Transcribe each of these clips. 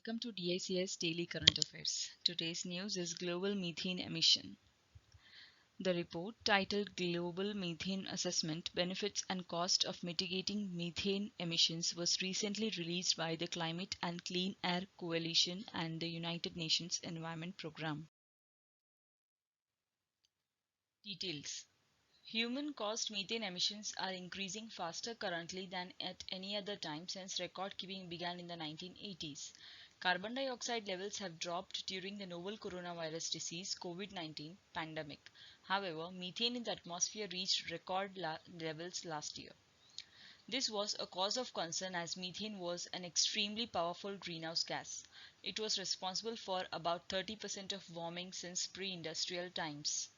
Welcome to DICS Daily Current Affairs. Today's news is Global Methane Emission. The report, titled Global Methane Assessment: Benefits and Cost of Mitigating Methane Emissions, was recently released by the Climate and Clean Air Coalition and the United Nations Environment Programme. Details. Human-caused methane emissions are increasing faster currently than at any other time since record keeping began in the 1980s. Carbon dioxide levels have dropped during the novel coronavirus disease COVID-19 pandemic. However, methane in the atmosphere reached record levels last year. This was a cause of concern as methane was an extremely powerful greenhouse gas. It was responsible for about 30% of warming since pre-industrial times.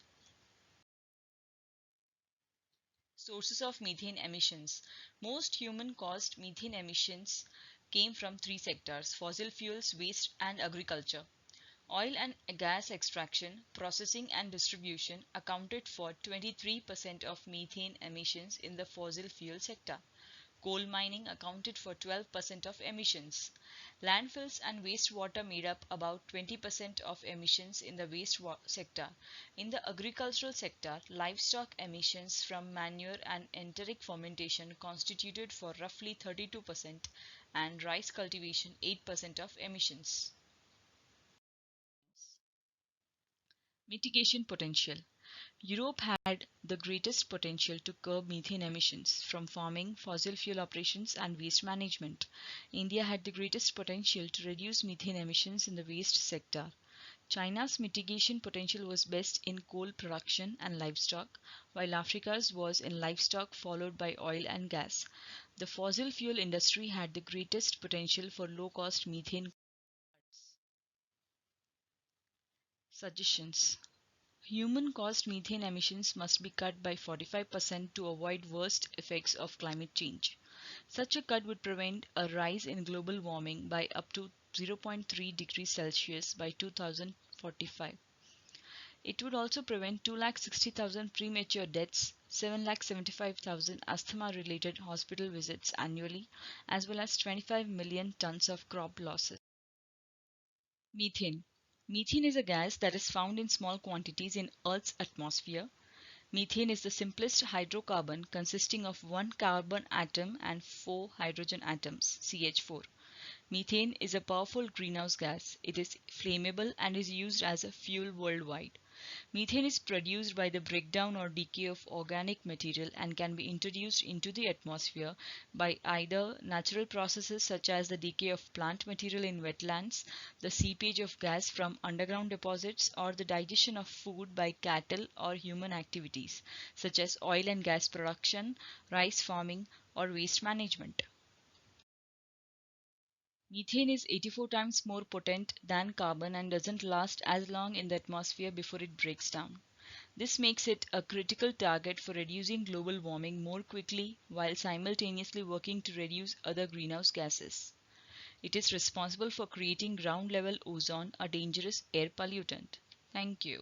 Sources of methane emissions. Most human-caused methane emissions came from three sectors: fossil fuels, waste, and agriculture. Oil and gas extraction, processing, and distribution accounted for 23% of methane emissions in the fossil fuel sector. Coal mining accounted for 12% of emissions. Landfills and wastewater made up about 20% of emissions in the waste sector. In the agricultural sector, livestock emissions from manure and enteric fermentation constituted for roughly 32% and rice cultivation 8% of emissions. Mitigation potential. Europe had the greatest potential to curb methane emissions from farming, fossil fuel operations, and waste management. India had the greatest potential to reduce methane emissions in the waste sector. China's mitigation potential was best in coal production and livestock, while Africa's was in livestock followed by oil and gas. The fossil fuel industry had the greatest potential for low-cost methane cuts. Suggestions. Human-caused methane emissions must be cut by 45% to avoid worst effects of climate change. Such a cut would prevent a rise in global warming by up to 0.3 degrees Celsius by 2045. It would also prevent 260,000 premature deaths, 775,000 asthma-related hospital visits annually, as well as 25 million tons of crop losses. Methane. Methane is a gas that is found in small quantities in Earth's atmosphere. Methane is the simplest hydrocarbon, consisting of one carbon atom and four hydrogen atoms, CH4. Methane is a powerful greenhouse gas. It is flammable and is used as a fuel worldwide. Methane is produced by the breakdown or decay of organic material and can be introduced into the atmosphere by either natural processes such as the decay of plant material in wetlands, the seepage of gas from underground deposits, or the digestion of food by cattle or human activities such as oil and gas production, rice farming, or waste management. Methane is 84 times more potent than carbon and doesn't last as long in the atmosphere before it breaks down. This makes it a critical target for reducing global warming more quickly while simultaneously working to reduce other greenhouse gases. It is responsible for creating ground level ozone, a dangerous air pollutant. Thank you.